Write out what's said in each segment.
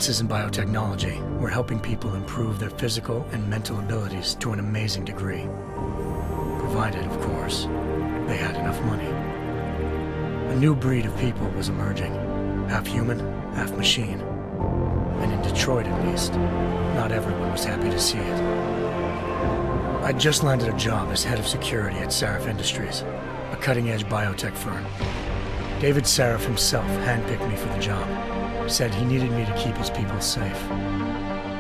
Advances in biotechnology were helping people improve their physical and mental abilities to an amazing degree. Provided, of course, they had enough money. A new breed of people was emerging, half human, half machine. And in Detroit, at least, not everyone was happy to see it. I'd just landed a job as head of security at Sarif Industries, a cutting-edge biotech firm. David Sarif himself handpicked me for the job, said he needed me to keep his people safe.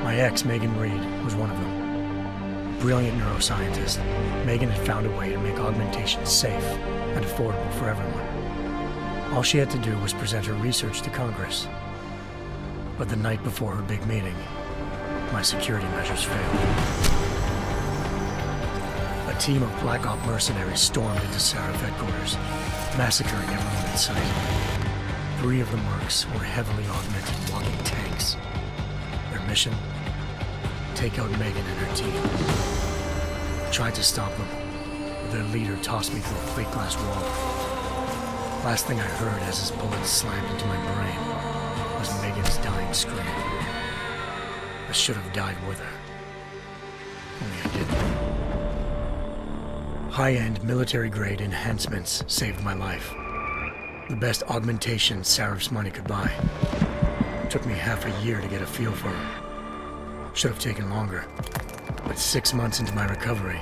My ex, Megan Reed, was one of them. Brilliant neuroscientist, Megan had found a way to make augmentation safe and affordable for everyone. All she had to do was present her research to Congress. But the night before her big meeting, my security measures failed. A team of Black Op mercenaries stormed into Sarif headquarters, massacring everyone in sight. 3 of the mercs were heavily augmented walking tanks. Their mission? Take out Megan and her team. I tried to stop them, but their leader tossed me through a plate glass wall. Last thing I heard as his bullets slammed into my brain was Megan's dying scream. I should have died with her. Only I didn't. High-end military-grade enhancements saved my life. The best augmentation Sarif's money could buy. It took me half a year to get a feel for her. Should have taken longer. But 6 months into my recovery,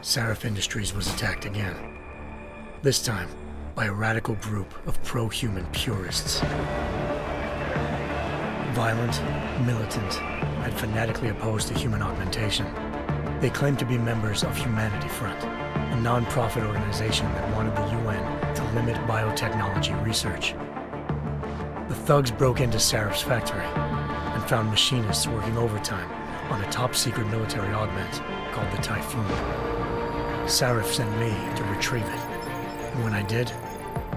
Sarif Industries was attacked again. This time, by a radical group of pro-human purists. Violent, militant, and fanatically opposed to human augmentation. They claimed to be members of Humanity Front, a non-profit organization that wanted the UN to limit biotechnology research. The thugs broke into Sarif's factory and found machinists working overtime on a top-secret military augment called the Typhoon. Sarif sent me to retrieve it, and when I did,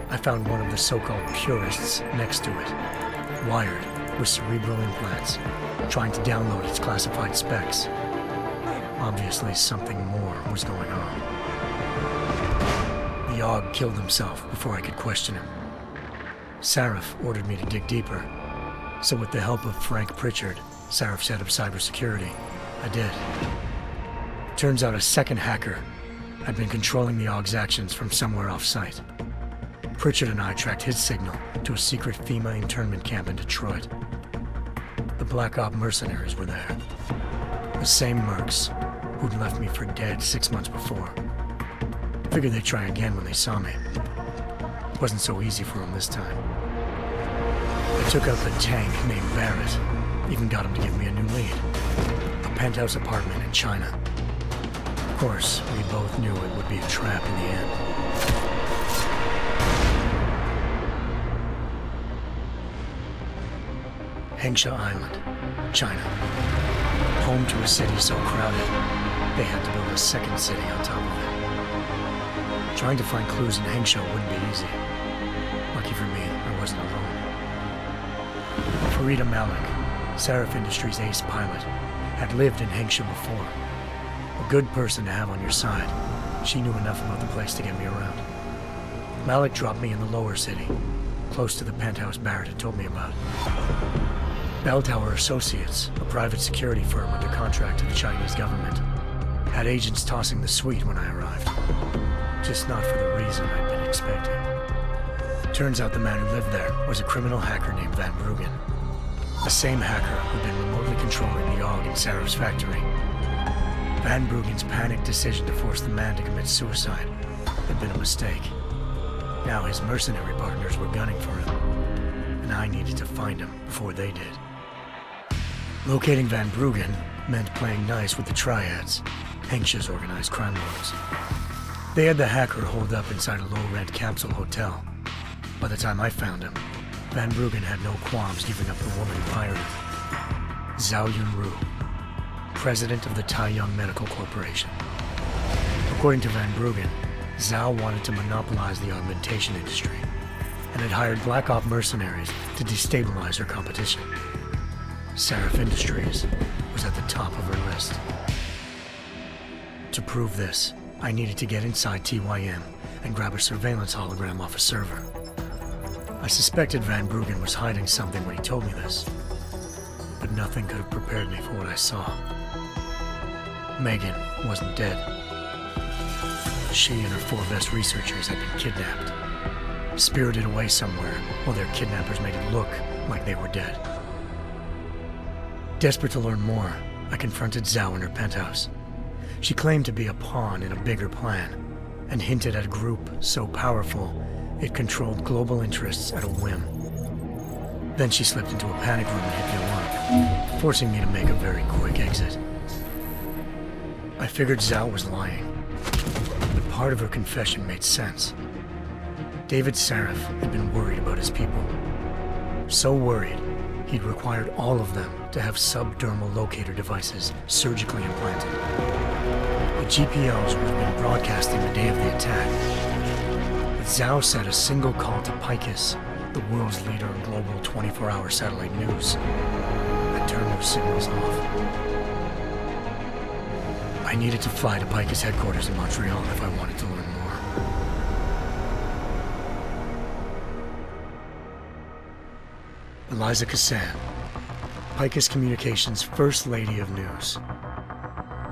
I found one of the so-called purists next to it, wired with cerebral implants, trying to download its classified specs. Obviously, something more was going on. The AUG killed himself before I could question him. Sarif ordered me to dig deeper, so with the help of Frank Pritchard, Sarif's head of cybersecurity, I did. Turns out a second hacker had been controlling the AUG's actions from somewhere off-site. Pritchard and I tracked his signal to a secret FEMA internment camp in Detroit. The Black Op mercenaries were there. The same mercs who'd left me for dead 6 months before. Figured they'd try again when they saw me. It wasn't so easy for them this time. I took out the tank named Barrett, even got him to give me a new lead. A penthouse apartment in China. Of course, we both knew it would be a trap in the end. Hengsha Island, China. Home to a city so crowded, they had to build a second city on top of it. Trying to find clues in Hengsha wouldn't be easy. Lucky for me, I wasn't alone. Farida Malik, Sarif Industries' ace pilot, had lived in Hengsha before. A good person to have on your side. She knew enough about the place to get me around. Malik dropped me in the lower city, close to the penthouse Barrett had told me about. Bell Tower Associates, a private security firm under contract to the Chinese government, had agents tossing the suite when I arrived. Just not for the reason I'd been expecting. Turns out the man who lived there was a criminal hacker named Van Bruggen. The same hacker who'd been remotely controlling the AUG in Sarif's factory. Van Bruggen's panicked decision to force the man to commit suicide had been a mistake. Now his mercenary partners were gunning for him, and I needed to find him before they did. Locating Van Bruggen meant playing nice with the Triads, Hengsha's organized crime lords. They had the hacker holed up inside a low-rent capsule hotel. By the time I found him, Van Bruggen had no qualms giving up the woman who hired him. Zhao Yunru, president of the Taiyang Medical Corporation. According to Van Bruggen, Zhao wanted to monopolize the augmentation industry and had hired Black Op mercenaries to destabilize her competition. Sarif Industries was at the top of her list. To prove this, I needed to get inside TYM and grab a surveillance hologram off a server. I suspected Van Bruggen was hiding something when he told me this. but nothing could have prepared me for what I saw. Megan wasn't dead. She and her 4 best researchers had been kidnapped, spirited away somewhere while their kidnappers made it look like they were dead. Desperate to learn more, I confronted Zhao in her penthouse. She claimed to be a pawn in a bigger plan, and hinted at a group so powerful it controlled global interests at a whim. Then she slipped into a panic room and hit the alarm, forcing me to make a very quick exit. I figured Zhao was lying, but part of her confession made sense. David Sarif had been worried about his people. So worried, he'd required all of them to have subdermal locator devices surgically implanted. The GPOs would have been broadcasting the day of the attack, but Zhao said a single call to Picus, the world's leader in global 24-hour satellite news, had turned those signals off. I needed to fly to Picus headquarters in Montreal if I wanted to learn more. Eliza Cassan, Picus Communications' First Lady of News.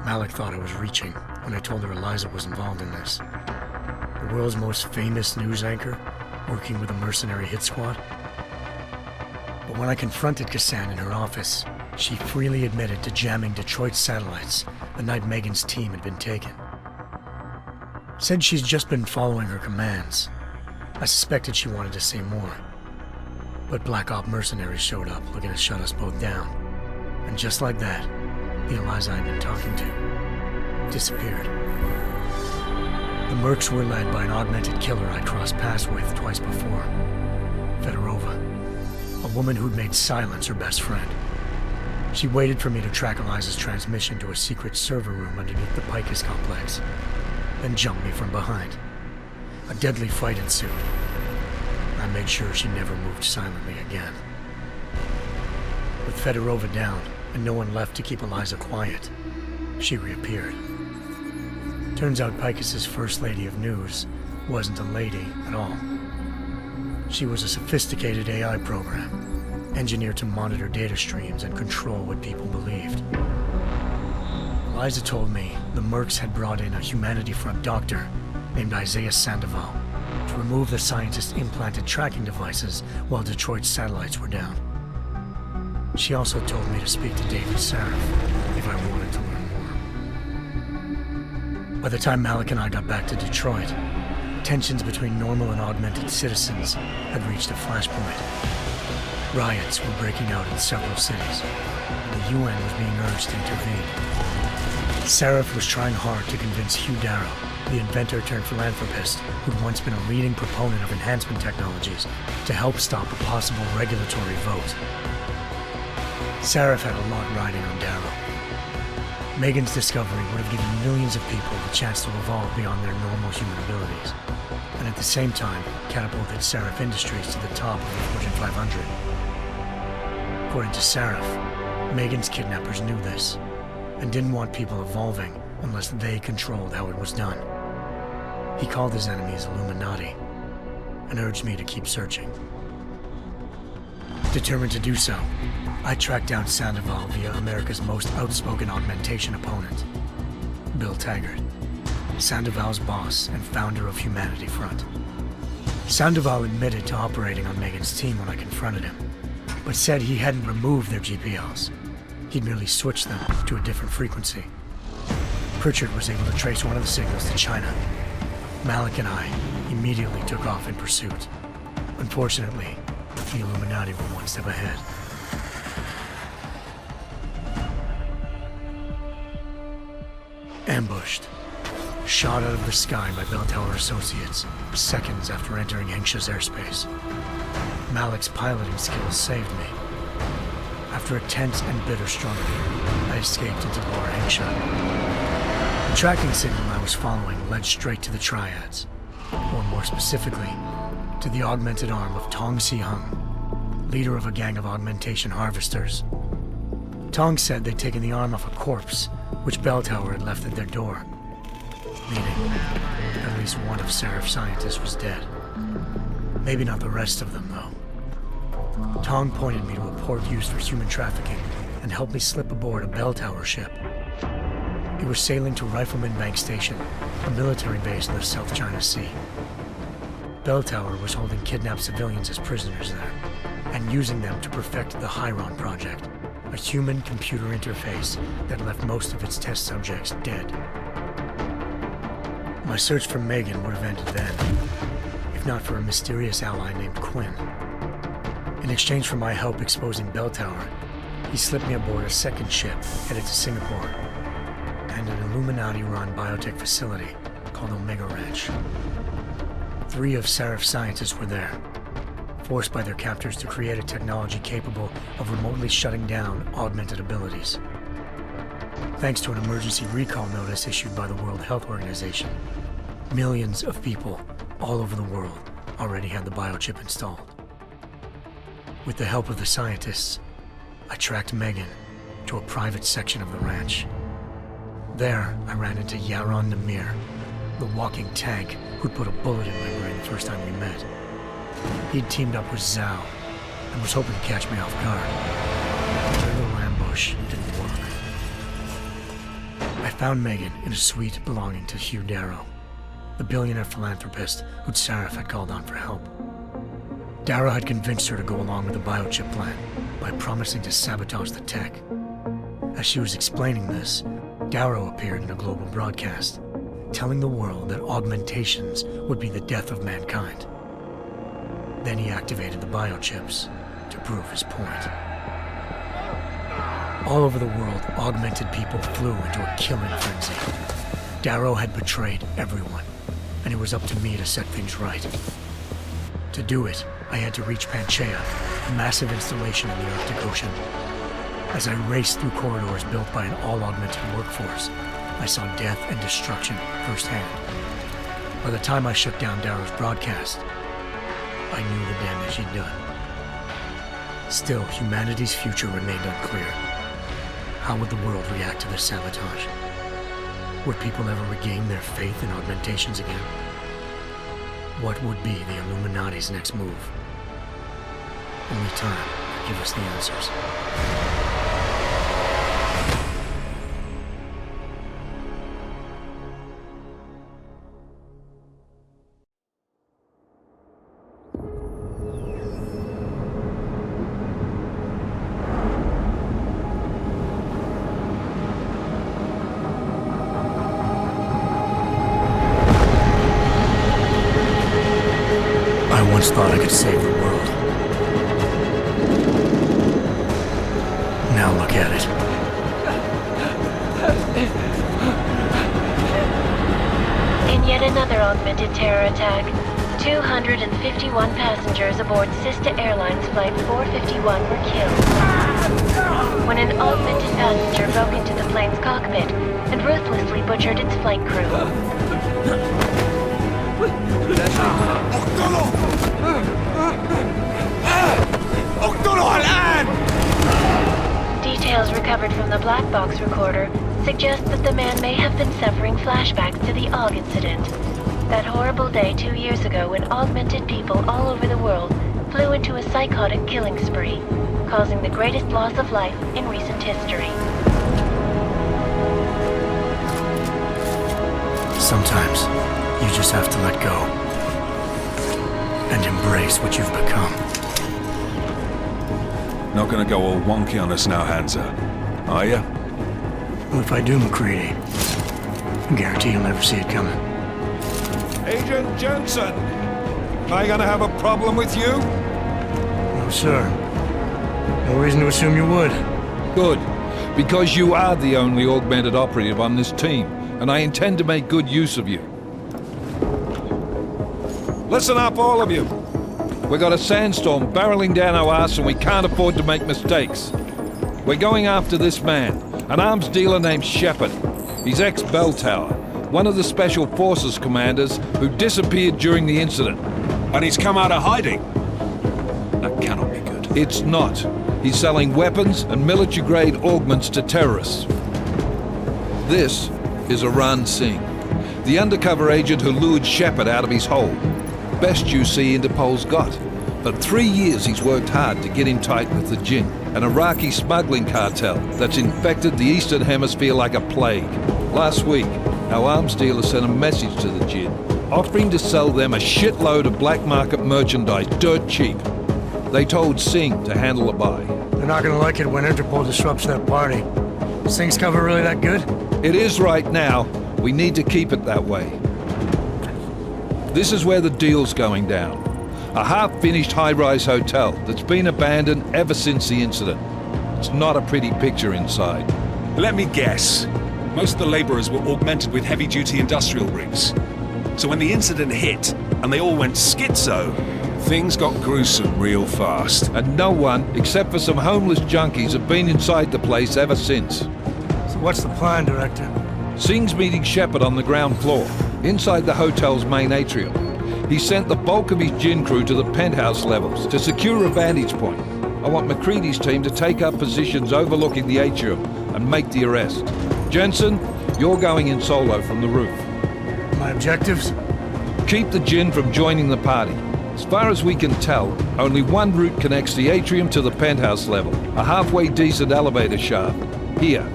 Malik thought I was reaching when I told her Eliza was involved in this. The world's most famous news anchor, working with a mercenary hit squad. But when I confronted Cassan in her office, she freely admitted to jamming Detroit's satellites the night Megan's team had been taken. Said she's just been following her commands. I suspected she wanted to say more. But Black Op mercenaries showed up looking to shut us both down. And just like that, the Eliza I'd been talking to disappeared. The Mercs were led by an augmented killer I crossed paths with twice before, Fedorova, a woman who'd made silence her best friend. She waited for me to track Eliza's transmission to a secret server room underneath the Picus complex, then jumped me from behind. A deadly fight ensued. I made sure she never moved silently again. With Fedorova down and no one left to keep Eliza quiet, she reappeared. Turns out Picus's First Lady of News wasn't a lady at all. She was a sophisticated AI program, engineered to monitor data streams and control what people believed. Eliza told me the Mercs had brought in a Humanity Front doctor named Isaiah Sandoval to remove the scientist's implanted tracking devices while Detroit's satellites were down. She also told me to speak to David Sarif if I wanted to learn more. By the time Malik and I got back to Detroit, tensions between normal and augmented citizens had reached a flashpoint. Riots were breaking out in several cities, and the UN was being urged to intervene. Sarif was trying hard to convince Hugh Darrow, the inventor turned philanthropist who'd once been a leading proponent of enhancement technologies, to help stop a possible regulatory vote. Sarif had a lot riding on Darrow. Megan's discovery would have given millions of people the chance to evolve beyond their normal human abilities, and at the same time catapulted Sarif Industries to the top of the Fortune 500. According to Sarif, Megan's kidnappers knew this, and didn't want people evolving unless they controlled how it was done. He called his enemies Illuminati, and urged me to keep searching. Determined to do so, I tracked down Sandoval via America's most outspoken augmentation opponent, Bill Taggart, Sandoval's boss and founder of Humanity Front. Sandoval admitted to operating on Megan's team when I confronted him, but said he hadn't removed their GPLs. He'd merely switched them to a different frequency. Pritchard was able to trace one of the signals to China. Malik and I immediately took off in pursuit. Unfortunately, the Illuminati were one step ahead. Ambushed. Shot out of the sky by Bell Tower Associates, seconds after entering Hengsha's airspace. Malik's piloting skills saved me. After a tense and bitter struggle, I escaped into Lower Hengsha. The tracking signal I was following led straight to the Triads, or more specifically, to the augmented arm of Tong Si-hung, leader of a gang of augmentation harvesters. Tong said they'd taken the arm off a corpse, which Bell Tower had left at their door, meaning at least one of Sarif's scientists was dead. Maybe not the rest of them, though. Tong pointed me to a port used for human trafficking and helped me slip aboard a bell tower ship. It was sailing to Rifleman Bank Station, a military base in the South China Sea. Bell Tower was holding kidnapped civilians as prisoners there, and using them to perfect the Hyron Project, a human-computer interface that left most of its test subjects dead. My search for Megan would have ended then, if not for a mysterious ally named Quinn. In exchange for my help exposing Bell Tower, he slipped me aboard a second ship headed to Singapore, and an Illuminati-run biotech facility called Omega Ranch. 3 of Seraph's scientists were there, forced by their captors to create a technology capable of remotely shutting down augmented abilities. Thanks to an emergency recall notice issued by the World Health Organization, millions of people all over the world already had the biochip installed. With the help of the scientists, I tracked Megan to a private section of the ranch. There, I ran into Yaron Namir, the walking tank who'd put a bullet in my brain the first time we met. He'd teamed up with Zhao and was hoping to catch me off guard. Their little ambush didn't work. I found Megan in a suite belonging to Hugh Darrow, the billionaire philanthropist who'd Seraph had called on for help. Darrow had convinced her to go along with the biochip plan by promising to sabotage the tech. As she was explaining this, Darrow appeared in a global broadcast, telling the world that augmentations would be the death of mankind. Then he activated the biochips to prove his point. All over the world, augmented people flew into a killing frenzy. Darrow had betrayed everyone, and it was up to me to set things right. To do it, I had to reach Panchaea, a massive installation in the Arctic Ocean. As I raced through corridors built by an all-augmented workforce, I saw death and destruction firsthand. By the time I shut down Darrow's broadcast, I knew the damage he'd done. Still, humanity's future remained unclear. How would the world react to this sabotage? Would people ever regain their faith in augmentations again? What would be the Illuminati's next move? Only time could give us the answers. I once thought I could save the world. Now look at it. In yet another augmented terror attack, 251 passengers aboard Sister Airlines Flight 451 were killed when an augmented passenger broke into the plane's cockpit and ruthlessly butchered its flight crew. Details recovered from the black box recorder suggest that the man may have been suffering flashbacks to the AUG incident. That horrible day 2 years ago when augmented people all over the world flew into a psychotic killing spree, causing the greatest loss of life in recent history. Sometimes, you just have to let go and embrace what you've become. Not gonna go all wonky on us now, Hansa, are ya? Well, if I do, McCready, I guarantee you'll never see it coming. Agent Jensen, am I gonna have a problem with you? No, sir. No reason to assume you would. Good, because you are the only augmented operative on this team, and I intend to make good use of you. Listen up, all of you. We got a sandstorm barreling down our arse and we can't afford to make mistakes. We're going after this man, an arms dealer named Shepard. He's ex-Bell Tower, one of the Special Forces commanders who disappeared during the incident. And he's come out of hiding. That cannot be good. It's not. He's selling weapons and military-grade augments to terrorists. This is Aran Singh, the undercover agent who lured Shepard out of his hole. Best you see Interpol's got. but 3 years he's worked hard to get in tight with the Jinn, an Iraqi smuggling cartel that's infected the Eastern Hemisphere like a plague. Last week, our arms dealer sent a message to the Jinn, offering to sell them a shitload of black market merchandise dirt cheap. They told Singh to handle the buy. They're not gonna like it when Interpol disrupts their party. Is Singh's cover really that good? It is right now. We need to keep it that way. This is where the deal's going down. A half-finished high-rise hotel that's been abandoned ever since the incident. It's not a pretty picture inside. Let me guess. Most of the laborers were augmented with heavy-duty industrial rigs. So when the incident hit, and they all went schizo, things got gruesome real fast. And no one, except for some homeless junkies, have been inside the place ever since. So what's the plan, Director? Singh's meeting Shepard on the ground floor, inside the hotel's main atrium. He sent the bulk of his Jinn crew to the penthouse levels to secure a vantage point. I want McCready's team to take up positions overlooking the atrium and make the arrest. Jensen, you're going in solo from the roof. My objectives? Keep the Jinn from joining the party. As far as we can tell, only one route connects the atrium to the penthouse level, a halfway decent elevator shaft. Here.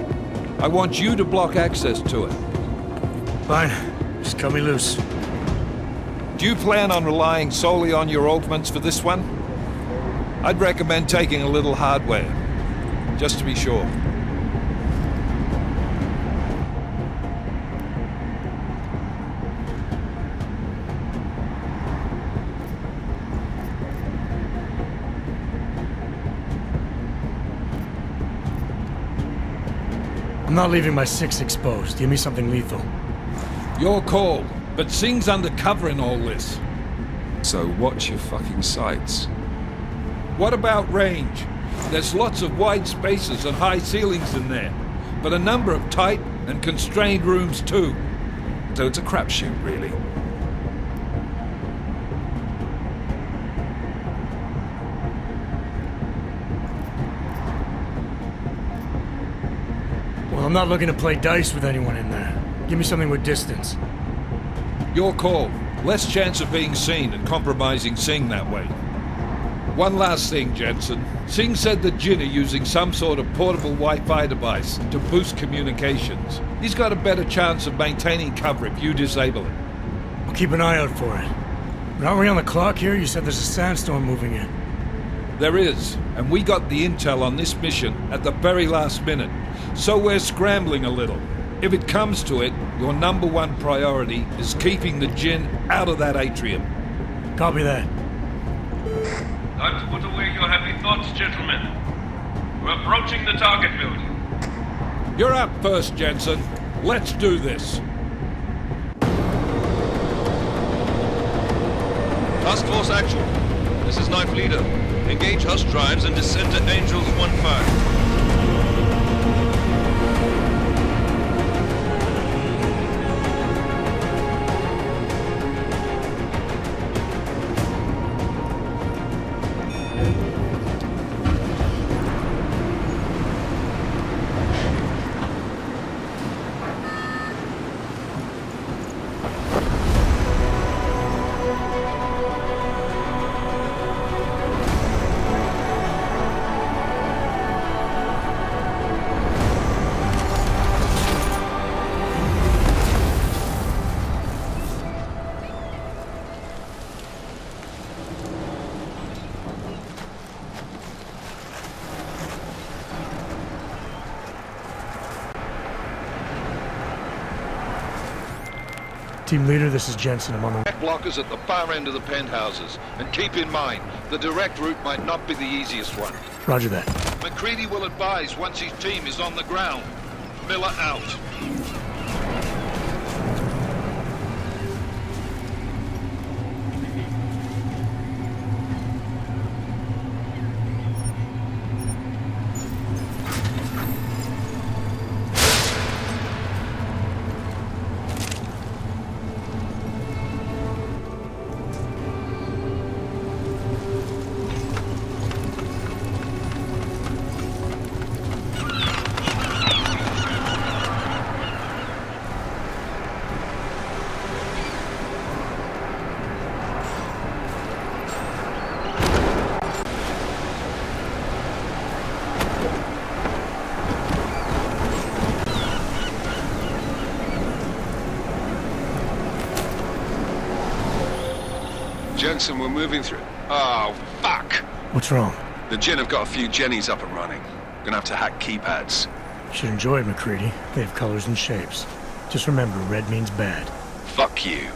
I want you to block access to it. Fine. Just cut me loose. Do you plan on relying solely on your augments for this one? I'd recommend taking a little hardware, just to be sure. I'm not leaving my 6 exposed. Give me something lethal. Your call, but Singh's undercover in all this. So watch your fucking sights. What about range? There's lots of wide spaces and high ceilings in there, but a number of tight and constrained rooms too. So it's a crapshoot, really. Well, I'm not looking to play dice with anyone in there. Give me something with distance. Your call. Less chance of being seen and compromising Singh that way. One last thing, Jensen. Singh said the Jinn are using some sort of portable Wi-Fi device to boost communications. He's got a better chance of maintaining cover if you disable it. I'll keep an eye out for it. But aren't we on the clock here? You said there's a sandstorm moving in. There is, and we got the intel on this mission at the very last minute. So we're scrambling a little. If it comes to it, your number one priority is keeping the Jinn out of that atrium. Copy that. Time to put away your heavy thoughts, gentlemen. We're approaching the target building. You're up first, Jensen. Let's do this. Task Force Actual. This is Knife Leader. Engage Hush drives and descend to Angels 1-5. Team leader, this is Jensen. I'm on the... Blockers at the far end of the penthouses. And keep in mind, the direct route might not be the easiest one. Roger that. McCready will advise once his team is on the ground. Miller out. Jensen, we're moving through. Oh, fuck! What's wrong? The Jinn have got a few Jennies up and running. Gonna have to hack keypads. Should enjoy it, McCready. They have colors and shapes. Just remember, red means bad. Fuck you.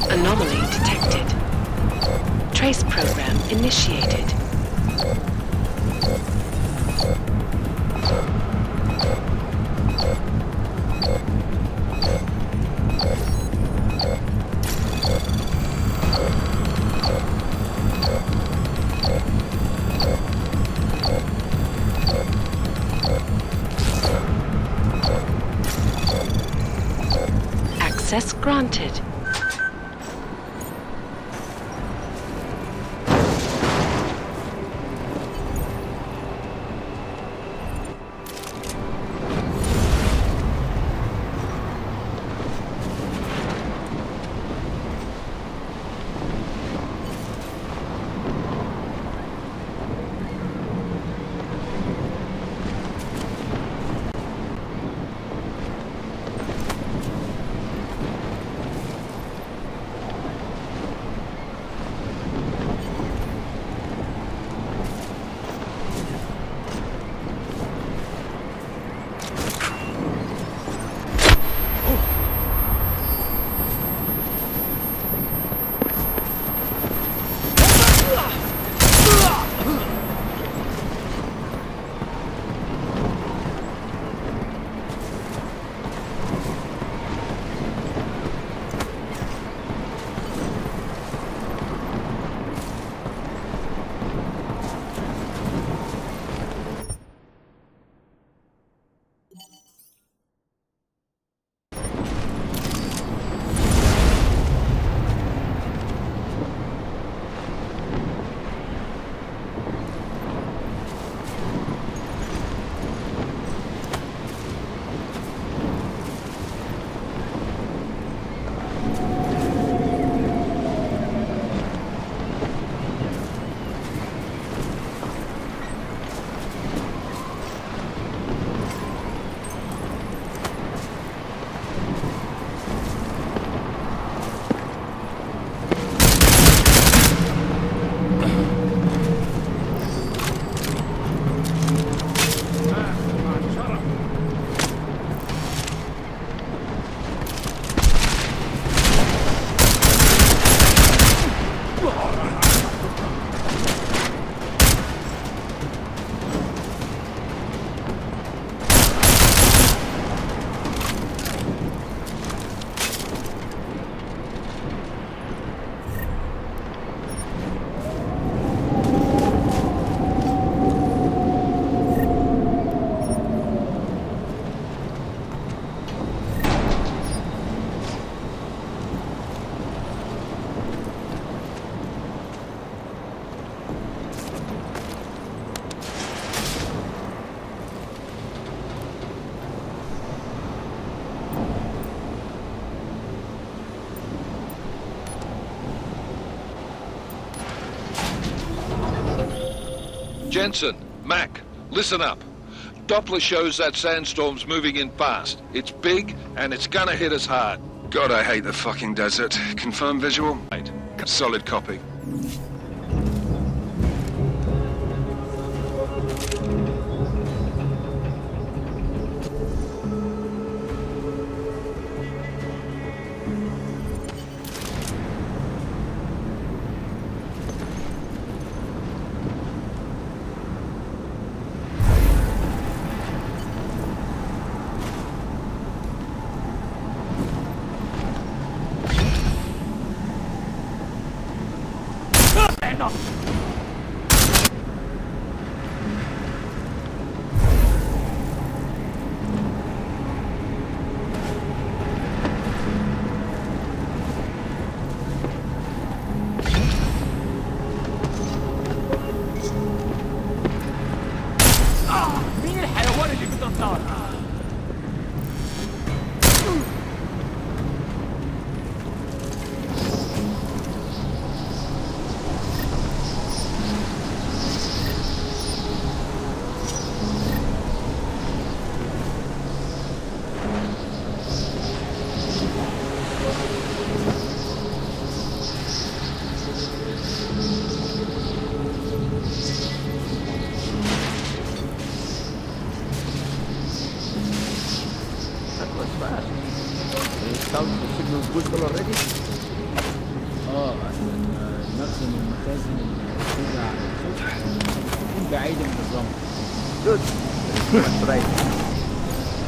Anomaly detected. Trace program initiated. Access granted. Jensen, Mac, listen up. Doppler shows that sandstorm's moving in fast. It's big, and it's gonna hit us hard. God, I hate the fucking desert. Confirm visual? Solid copy.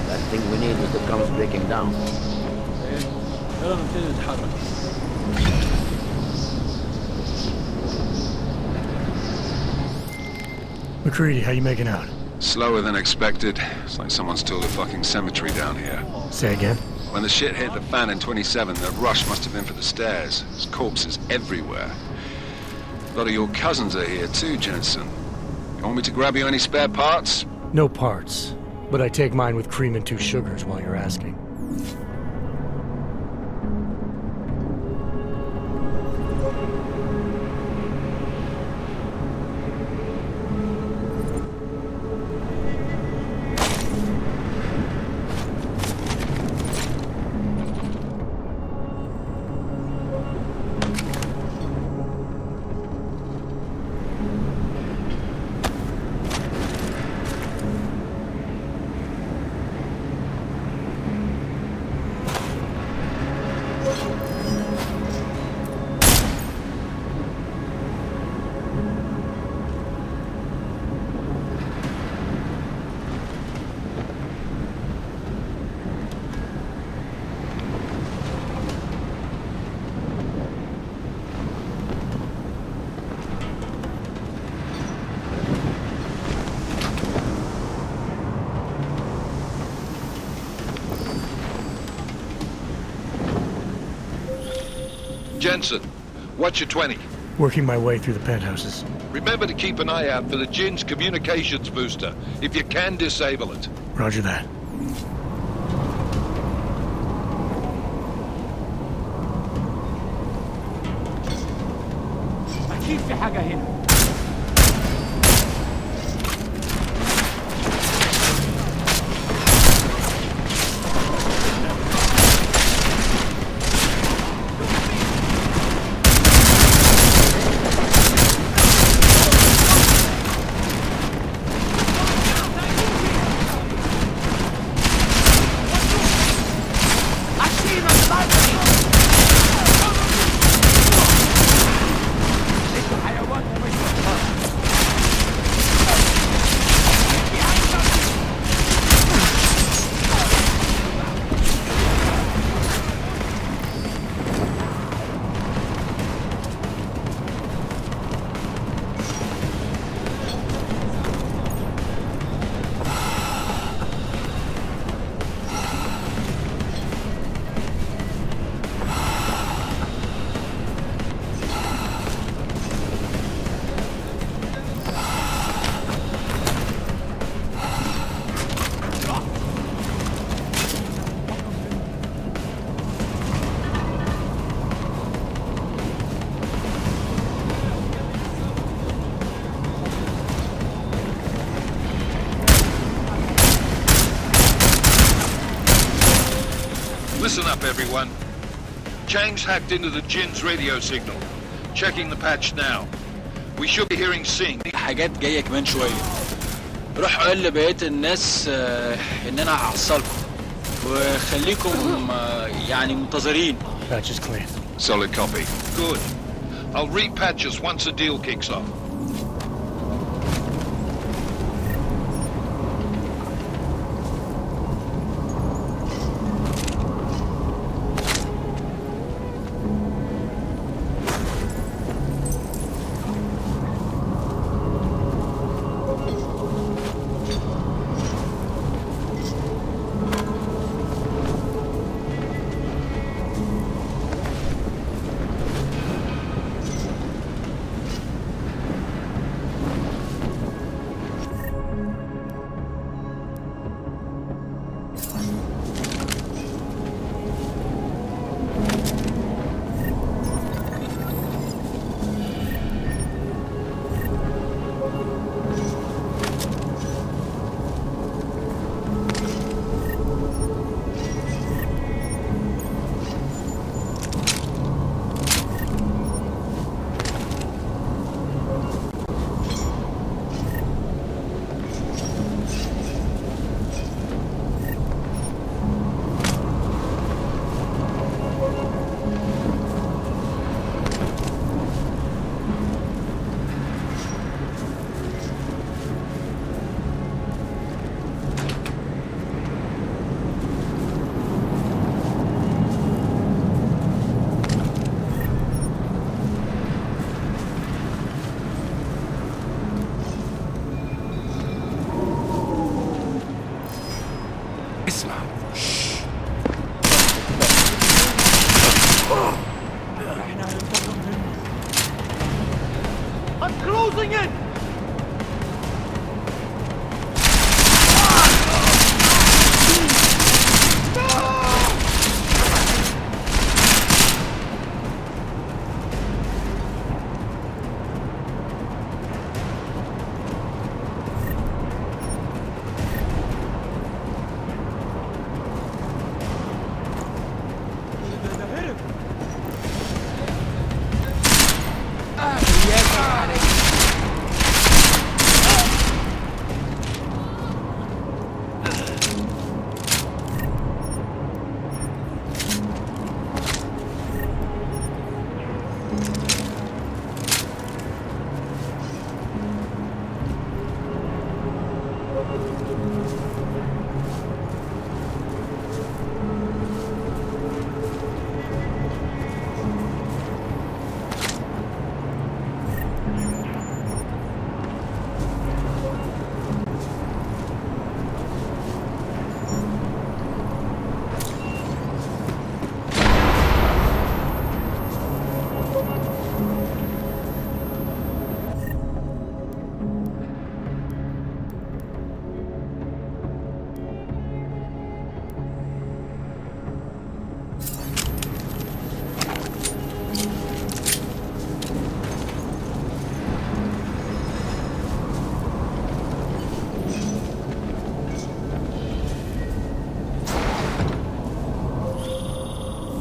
That thing we need is the guns breaking down. McCready, how you making out? Slower than expected. It's like someone's tilled a fucking cemetery down here. Say again? When the shit hit the fan in 27, the rush must have been for the stairs. There's corpses everywhere. A lot of your cousins are here too, Jensen. You want me to grab you any spare parts? No parts, but I take mine with cream and 2 sugars while you're asking. Jensen, what's your 20? Working my way through the penthouses. Remember to keep an eye out for the Jin's communications booster, if you can disable it. Roger that. أكيد في حاجة هنا. Listen up, everyone. Chang's hacked into the Jin's radio signal. Checking the patch now. We should be hearing Sing. حاجات جاية كمان شوية. روح قول لبقية الناس إن أنا هحصلكم. وخليكم يعني منتظرين. Patch is clean. Solid copy. Good. I'll repatch us once the deal kicks off.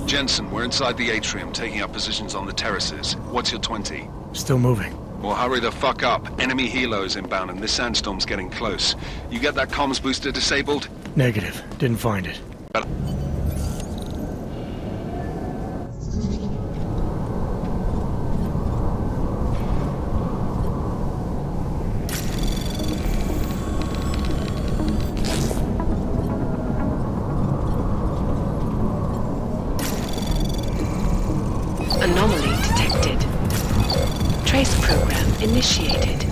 Jensen, we're inside the atrium, taking up positions on the terraces. What's your 20? Still moving. Well, hurry the fuck up. Enemy helos inbound and this sandstorm's getting close. You get that comms booster disabled? Negative. Didn't find it. Anomaly detected. Trace program initiated.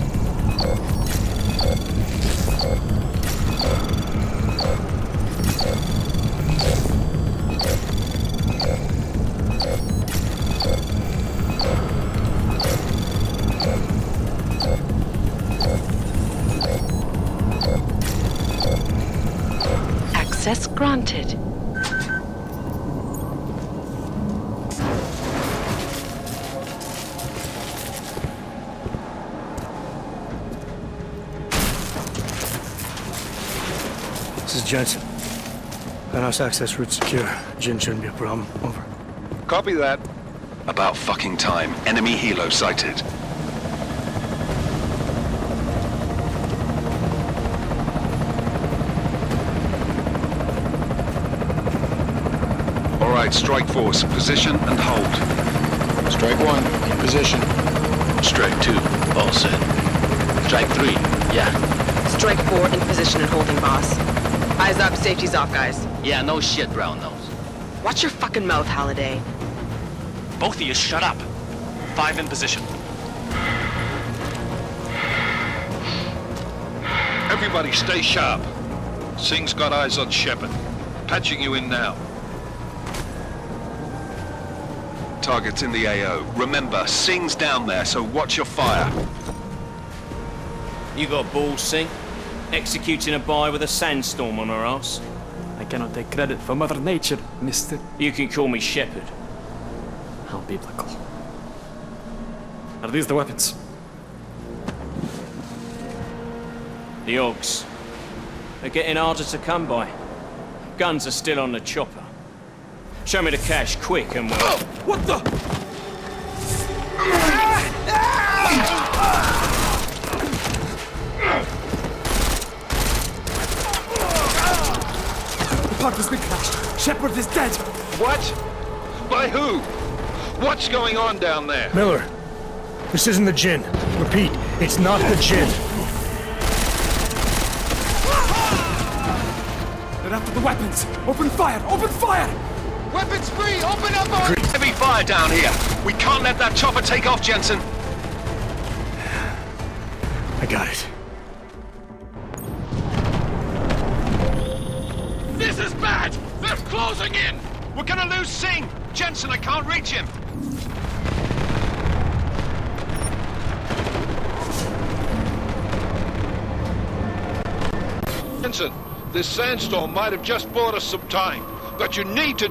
Access granted. This is Jensen. Penthouse access route secure. Jin shouldn't be a problem. Over. Copy that. About fucking time. Enemy helo sighted. All right, strike force. Position and hold. Strike 1, in position. Strike 2, all set. Strike 3, yeah. Strike 4 in position and holding, boss. Eyes up, safety's off, guys. Yeah, no shit, brown nose. Watch your fucking mouth, Halliday. Both of you shut up. 5 in position. Everybody stay sharp. Singh's got eyes on Shepard. Patching you in now. Target's in the AO. Remember, Singh's down there, so watch your fire. You got balls, Singh? Executing a buy with a sandstorm on her ass? I cannot take credit for Mother Nature, mister. You can call me Shepard. How biblical. Are these the weapons? The Ogs. They're getting harder to come by. Guns are still on the chopper. Show me the cash, quick, and we'll... Oh, what the? The park has been crashed. Shepard is dead. What? By who? What's going on down there? Miller, this isn't the Jinn. Repeat, it's not the Jinn. They're after the weapons. Open fire! Open fire! Weapons free! Open up on... Heavy fire down here. We can't let that chopper take off, Jensen. I got it. This is bad! They're closing in! We're gonna lose Singh! Jensen, I can't reach him! Jensen, this sandstorm might have just bought us some time, but you need to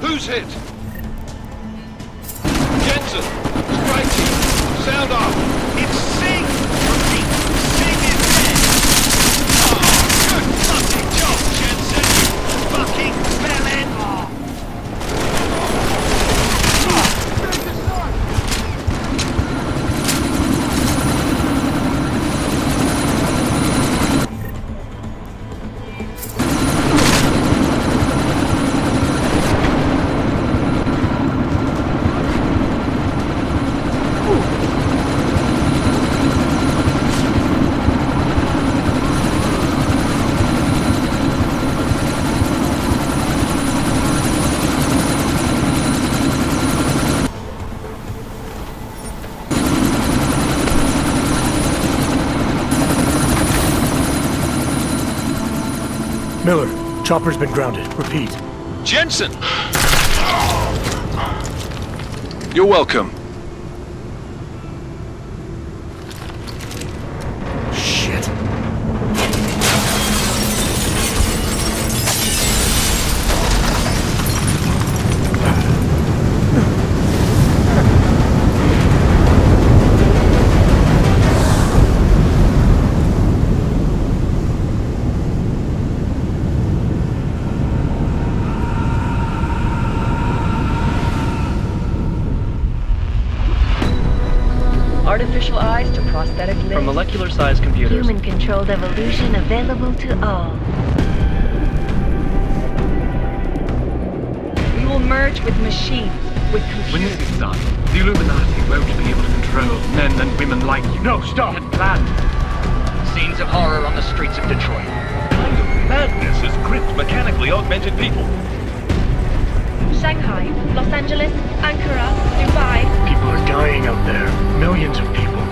Who's hit? Jensen! Strike team! Sound off! It's Singh! Repeat, Singh is dead! Oh, good fucking job, Jensen! Fucking bellend! Miller, chopper's been grounded. Repeat. Jensen! You're welcome. Shit. artificial eyes to prosthetic limbs. From molecular-sized computers. Human-controlled evolution available to all. We will merge with machines, with computers. When this is done, the Illuminati won't be able to control men and women like you. No, stop! Had planned. Scenes of horror on the streets of Detroit. What kind of madness has gripped mechanically augmented people? Shanghai, Los Angeles, Ankara, Dubai. People are dying out there. Millions of people.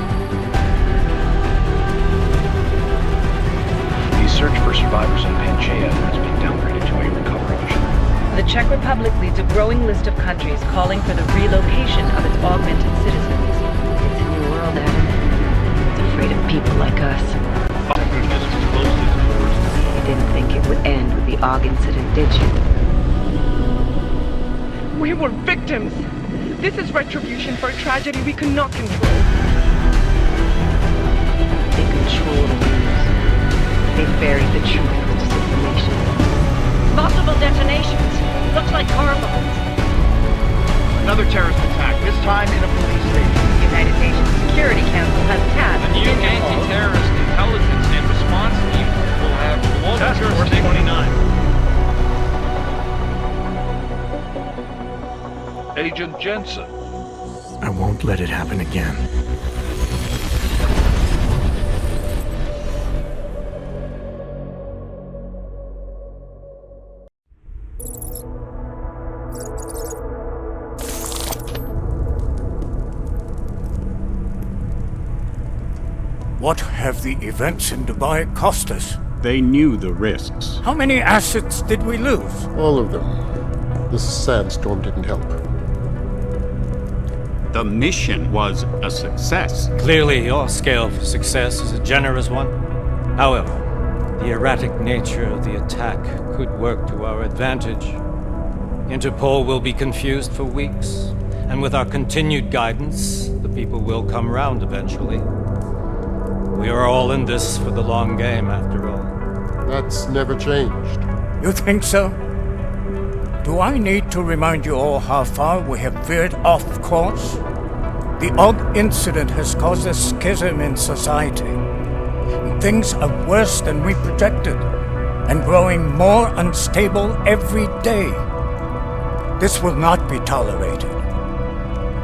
The search for survivors in Pangaea has been downgraded to a recovery mission. The Czech Republic leads a growing list of countries calling for the relocation of its augmented citizens. It's a new world, Adam. It's afraid of people like us. You didn't think it would end with the AUG incident, did you? We were victims. This is retribution for a tragedy we could not control. They control the news. They buried the truth with disinformation. Multiple detonations. Looks like car bombs. Another terrorist attack, this time in a police station. The United Nations Security Council has tasked The new anti-terrorist intelligence and response team will have global jurisdiction. 29. Agent Jensen. I won't let it happen again. What have the events in Dubai cost us? They knew the risks. How many assets did we lose? All of them. This sandstorm didn't help. The mission was a success. Clearly, your scale for success is a generous one. However, the erratic nature of the attack could work to our advantage. Interpol will be confused for weeks, and with our continued guidance, the people will come round eventually. We are all in this for the long game, after all. That's never changed. You think so? Do I need to remind you all how far we have veered off course? The AUG incident has caused a schism in society. And things are worse than we projected, and growing more unstable every day. This will not be tolerated.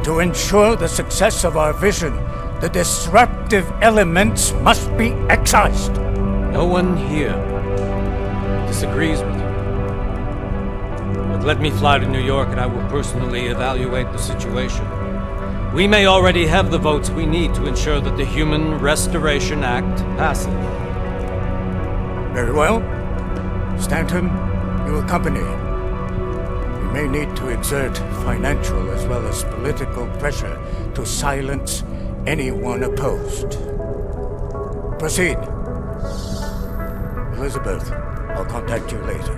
To ensure the success of our vision, the disruptive elements must be excised. No one here disagrees with you. But let me fly to New York and I will personally evaluate the situation. We may already have the votes we need to ensure that the Human Restoration Act passes. Very well. Stanton, you accompany. We may need to exert financial as well as political pressure to silence anyone opposed. Proceed. Elizabeth, I'll contact you later.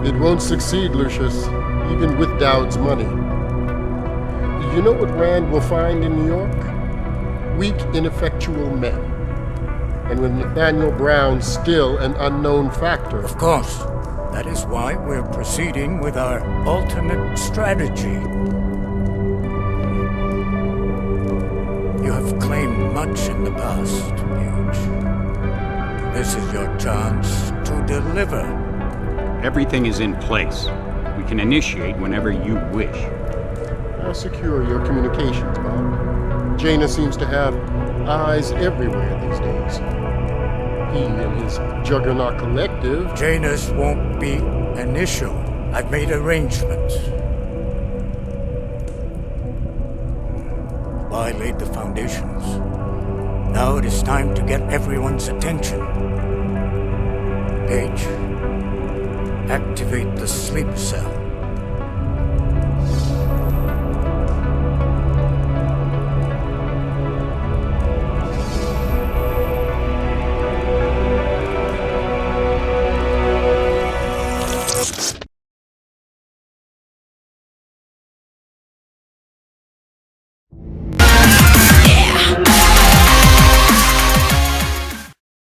It won't succeed, Lucius, even with Dowd's money. You know what Rand will find in New York? Weak, ineffectual men. And with Nathaniel Brown still an unknown factor. Of course. That is why we're proceeding with our alternate strategy. You have claimed much in the past, Paige. This is your chance to deliver. Everything is in place. We can initiate whenever you wish. How secure your communications, Bob? Jaina seems to have eyes everywhere these days. He and his Juggernaut Collective... Jaina's won't be an issue. I've made arrangements. I laid the foundations. Now it is time to get everyone's attention. Paige, activate the sleep cell.